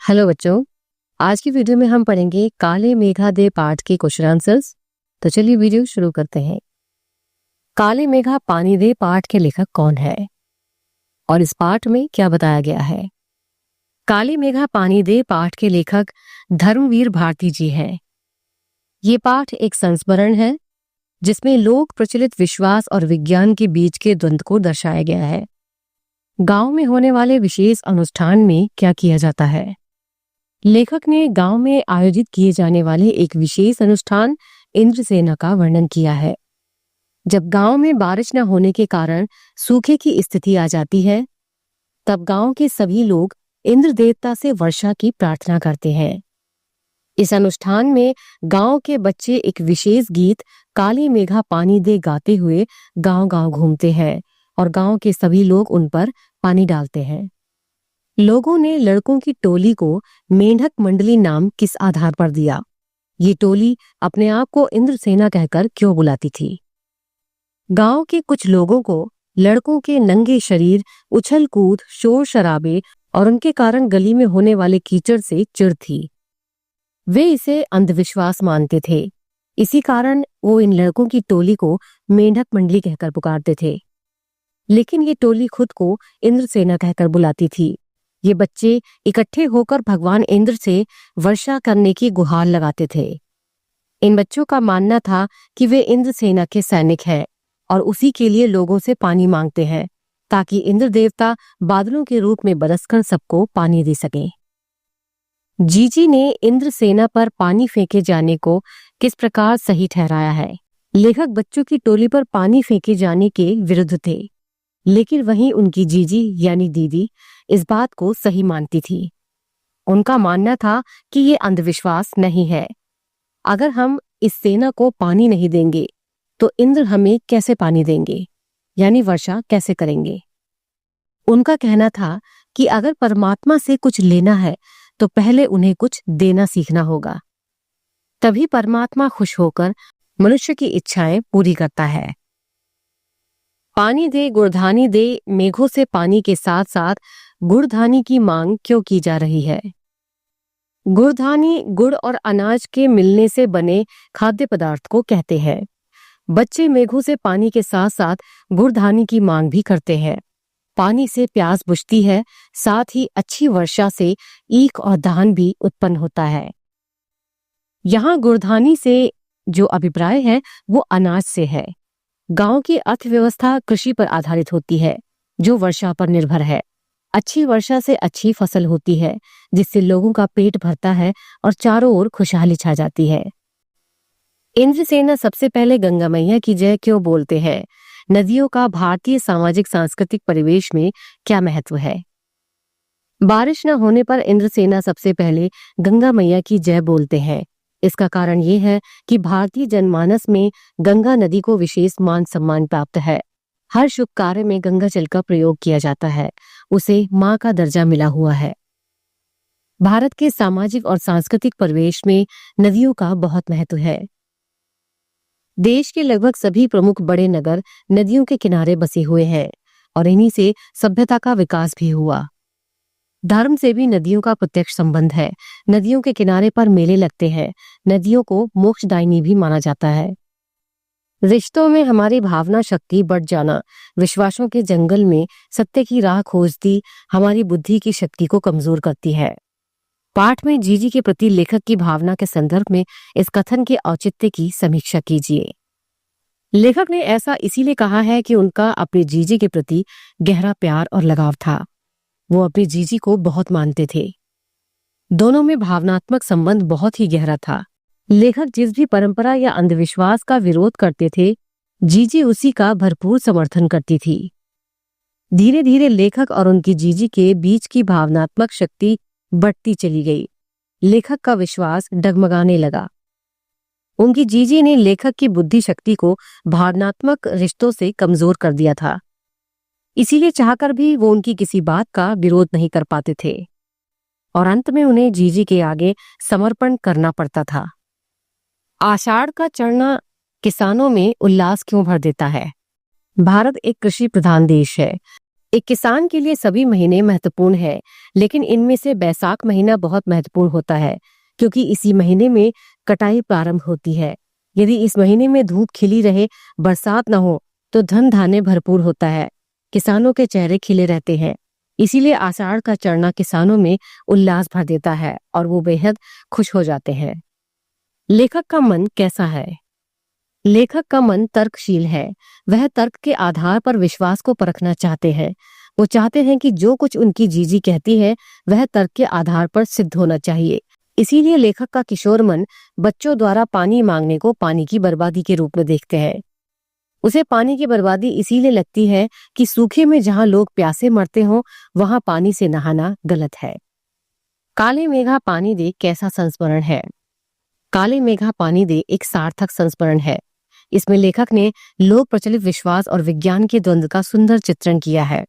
Hello बच्चों, आज की वीडियो में हम पढ़ेंगे काले मेघा दे पाठ के क्वेश्चन आंसर्स। तो चलिए वीडियो शुरू करते हैं। काले मेघा पानी दे पाठ के लेखक कौन है और इस पाठ में क्या बताया गया है? काले मेघा पानी दे पाठ के लेखक धर्मवीर भारती जी हैं। ये पाठ एक संस्मरण है जिसमें लोक प्रचलित विश्वास और विज्ञान के बीच के द्वंद्व को दर्शाया गया है। गांव में होने वाले विशेष अनुष्ठान में क्या किया जाता है? लेखक ने गांव में आयोजित किए जाने वाले एक विशेष अनुष्ठान इंद्रसेना का वर्णन किया है। जब गांव में बारिश न होने के कारण सूखे की स्थिति आ जाती है, तब गांव के सभी लोग इंद्र देवता से वर्षा की प्रार्थना करते हैं। इस अनुष्ठान में गांव के बच्चे एक विशेष गीत काली मेघा पानी दे गाते हुए गांव-गांव घूमते हैं और गांव के सभी लोग उन पर पानी डालते हैं। लोगों ने लड़कों की टोली को मेंढक मंडली नाम किस आधार पर दिया? ये टोली अपने आप को इंद्रसेना कहकर क्यों बुलाती थी? गांव के कुछ लोगों को लड़कों के नंगे शरीर, उछल कूद, शोर शराबे और उनके कारण गली में होने वाले कीचड़ से चिढ़ थी। वे इसे अंधविश्वास मानते थे। इसी कारण वो इन लड़कों की टोली को मेंढक मंडली कहकर पुकारते थे। लेकिन ये टोली खुद को इंद्रसेना कहकर बुलाती थी। ये बच्चे इकट्ठे होकर भगवान इंद्र से वर्षा करने की गुहार लगाते थे। इन बच्चों का मानना था कि वे इंद्र सेना के सैनिक हैं और उसी के लिए लोगों से पानी मांगते हैं ताकि इंद्र देवता बादलों के रूप में बरसकर सबको पानी दे सकें। जीजी ने इंद्र सेना पर पानी फेंके जाने को किस प्रकार सही ठहराया है? लेखक बच्चों की टोली पर पानी फेंके जाने के विरुद्ध थे, लेकिन वहीं उनकी जीजी यानी दीदी इस बात को सही मानती थी। उनका मानना था कि ये अंधविश्वास नहीं है। अगर हम इस सेना को पानी नहीं देंगे तो इंद्र हमें कैसे पानी देंगे, यानी वर्षा कैसे करेंगे? उनका कहना था कि अगर परमात्मा से कुछ लेना है तो पहले उन्हें कुछ देना सीखना होगा, तभी परमात्मा खुश होकर मनुष्य की इच्छाएं पूरी करता है। पानी दे गुड़धानी दे मेघों से पानी के साथ साथ गुड़धानी की मांग क्यों की जा रही है? गुड़धानी गुड़ और अनाज के मिलने से बने खाद्य पदार्थ को कहते हैं। बच्चे मेघों से पानी के साथ साथ गुड़धानी की मांग भी करते हैं। पानी से प्यास बुझती है, साथ ही अच्छी वर्षा से ईख और धान भी उत्पन्न होता है। यहाँ गुड़धानी से जो अभिप्राय है वो अनाज से है। गांव की अर्थव्यवस्था कृषि पर आधारित होती है जो वर्षा पर निर्भर है। अच्छी वर्षा से अच्छी फसल होती है जिससे लोगों का पेट भरता है और चारों ओर खुशहाली छा जाती है। इंद्रसेना सबसे पहले गंगा मैया की जय क्यों बोलते हैं? नदियों का भारतीय सामाजिक सांस्कृतिक परिवेश में क्या महत्व है? बारिश न होने पर इंद्रसेना सबसे पहले गंगा मैया की जय बोलते हैं। इसका कारण ये है कि भारतीय जनमानस में गंगा नदी को विशेष मान सम्मान प्राप्त है। हर शुभ कार्य में गंगा जल का प्रयोग किया जाता है, उसे मां का दर्जा मिला हुआ है। भारत के सामाजिक और सांस्कृतिक परिवेश में नदियों का बहुत महत्व है। देश के लगभग सभी प्रमुख बड़े नगर नदियों के किनारे बसे हुए हैं और इन्हीं से सभ्यता का विकास भी हुआ। धर्म से भी नदियों का प्रत्यक्ष संबंध है। नदियों के किनारे पर मेले लगते हैं। नदियों को मोक्षदायिनी भी माना जाता है। रिश्तों में हमारी भावना शक्ति बढ़ जाना, विश्वासों के जंगल में सत्य की राह खोजती हमारी बुद्धि की शक्ति को कमजोर करती है। पाठ में जीजी के प्रति लेखक की भावना के संदर्भ में इस कथन के औचित्य की समीक्षा कीजिए। लेखक ने ऐसा इसीलिए कहा है कि उनका अपनी जीजी के प्रति गहरा प्यार और लगाव था। वो अपनी जीजी को बहुत मानते थे। दोनों में भावनात्मक संबंध बहुत ही गहरा था। लेखक जिस भी परंपरा या अंधविश्वास का विरोध करते थे, जीजी उसी का भरपूर समर्थन करती थी। धीरे धीरे लेखक और उनकी जीजी के बीच की भावनात्मक शक्ति बढ़ती चली गई। लेखक का विश्वास डगमगाने लगा। उनकी जीजी ने लेखक की बुद्धि शक्ति को भावनात्मक रिश्तों से कमजोर कर दिया था। इसीलिए चाहकर भी वो उनकी किसी बात का विरोध नहीं कर पाते थे और अंत में उन्हें जीजी के आगे समर्पण करना पड़ता था। आषाढ़ का चढ़ना किसानों में उल्लास क्यों भर देता है? भारत एक कृषि प्रधान देश है। एक किसान के लिए सभी महीने महत्वपूर्ण है, लेकिन इनमें से बैसाख महीना बहुत महत्वपूर्ण होता है, क्योंकि इसी महीने में कटाई प्रारंभ होती है। यदि इस महीने में धूप खिली रहे, बरसात न हो, तो धन धान्य भरपूर होता है, किसानों के चेहरे खिले रहते हैं। इसीलिए आषाढ़ का चढ़ना किसानों में उल्लास भर देता है और वो बेहद खुश हो जाते हैं। लेखक का मन कैसा है? लेखक का मन तर्कशील है। वह तर्क के आधार पर विश्वास को परखना चाहते हैं। वो चाहते हैं कि जो कुछ उनकी जीजी कहती है वह तर्क के आधार पर सिद्ध होना चाहिए। इसीलिए लेखक का किशोर मन बच्चों द्वारा पानी मांगने को पानी की बर्बादी के रूप में देखते हैं। उसे पानी की बर्बादी इसीलिए लगती है कि सूखे में जहां लोग प्यासे मरते हों, वहां पानी से नहाना गलत है। काले मेघा पानी दे कैसा संस्मरण है? काले मेघा पानी दे एक सार्थक संस्मरण है। इसमें लेखक ने लोक प्रचलित विश्वास और विज्ञान के द्वंद्व का सुंदर चित्रण किया है।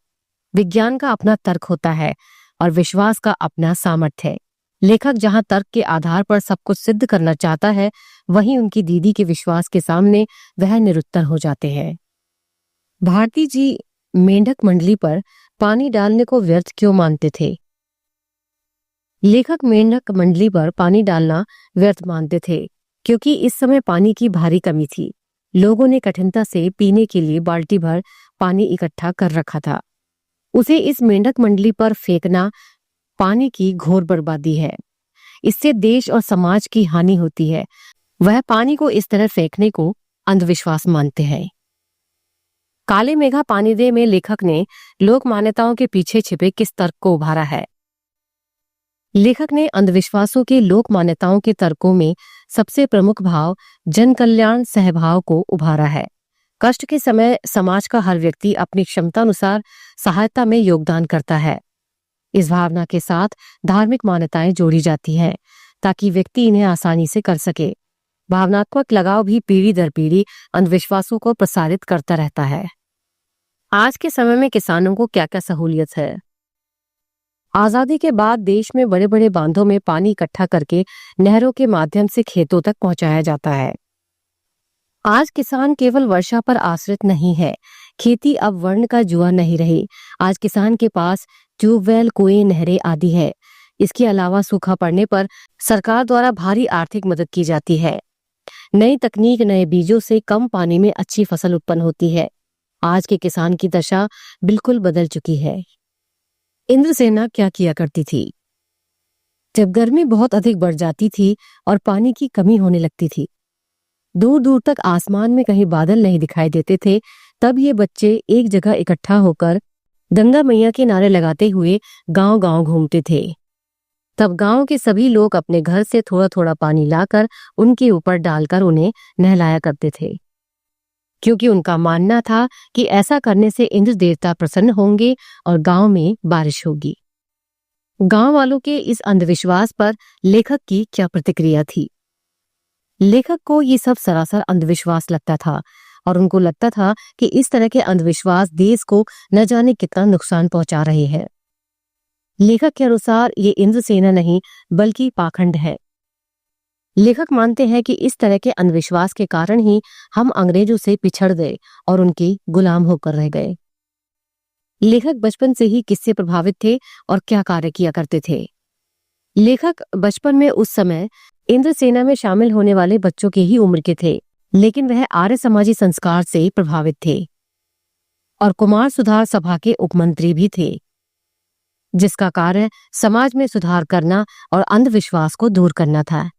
विज्ञान का अपना तर्क होता है और विश्वास का अपना सामर्थ्य है। लेखक जहां तर्क के आधार पर सब कुछ सिद्ध करना चाहता है, वहीं उनकी दीदी के विश्वास के सामने वह निरुत्तर हो जाते हैं। भारती जी मेंढक मंडली पर पानी डालने को व्यर्थ क्यों मानते थे? लेखक मेंढक मंडली पर पानी डालना व्यर्थ मानते थे क्योंकि इस समय पानी की भारी कमी थी। लोगों ने कठिनता से पीने के लिए बाल्टी भर पानी इकट्ठा कर रखा था। उसे इस मेंढक मंडली पर फेंकना पानी की घोर बर्बादी है। इससे देश और समाज की हानि होती है। वह पानी को इस तरह फेंकने को अंधविश्वास मानते हैं। काले मेघा पानी दे में लेखक ने लोक मान्यताओं के पीछे छिपे किस तर्क को उभारा है? लेखक ने अंधविश्वासों के लोक मान्यताओं के तर्कों में सबसे प्रमुख भाव जन कल्याण सहभाव को उभारा है। कष्ट के समय समाज का हर व्यक्ति अपनी क्षमता अनुसार सहायता में योगदान करता है। इस भावना के साथ धार्मिक मान्यताएं जोड़ी जाती हैं ताकि व्यक्ति इन्हें आसानी से कर सके। भावनात्मक लगाव भी पीढ़ी दर पीढ़ी अंधविश्वासों को प्रसारित करता रहता है। आज के समय में किसानों को क्या क्या सहूलियत है? आजादी के बाद देश में बड़े बड़े बांधों में पानी इकट्ठा करके नहरों के माध्यम से खेतों तक पहुंचाया जाता है। आज किसान केवल वर्षा पर आश्रित नहीं है। खेती अब वर्ण का जुआ नहीं रही। आज किसान के पास ट्यूबवेल, कुएं, नहरें आदि है। इसके अलावा सूखा पड़ने पर सरकार द्वारा भारी आर्थिक मदद की जाती है। नई तकनीक, नए बीजों से कम पानी में अच्छी फसल उत्पन्न होती है। आज के किसान की दशा बिल्कुल बदल चुकी है। इंद्रसेना क्या किया करती थी? जब गर्मी बहुत अधिक बढ़ जाती थी और पानी की कमी होने लगती थी, दूर दूर तक आसमान में कहीं बादल नहीं दिखाई देते थे, तब ये बच्चे एक जगह इकट्ठा होकर गंगा मैया के नारे लगाते हुए गांव गांव घूमते थे। तब गांव के सभी लोग अपने घर से थोड़ा थोड़ा पानी लाकर उनके ऊपर डालकर उन्हें नहलाया करते थे, क्योंकि उनका मानना था कि ऐसा करने से इंद्र देवता प्रसन्न होंगे और गांव में बारिश होगी। गांव वालों के इस अंधविश्वास पर लेखक की क्या प्रतिक्रिया थी? लेखक को ये सब सरासर अंधविश्वास लगता था और उनको लगता था कि इस तरह के अंधविश्वास देश को न जाने कितना नुकसान पहुंचा रहे हैं। लेखक के अनुसार ये इंद्रसेना नहीं बल्कि पाखंड है। लेखक मानते हैं कि इस तरह के अंधविश्वास के कारण ही हम अंग्रेजों से पिछड़ गए और उनके गुलाम होकर रह गए। लेखक बचपन से ही किससे प्रभावित थे और क्या कार्य किया करते थे? लेखक बचपन में उस समय इंद्रसेना में शामिल होने वाले बच्चों के ही उम्र के थे, लेकिन वह आर्य समाजी संस्कार से प्रभावित थे और कुमार सुधार सभा के उपमंत्री भी थे, जिसका कार्य समाज में सुधार करना और अंधविश्वास को दूर करना था।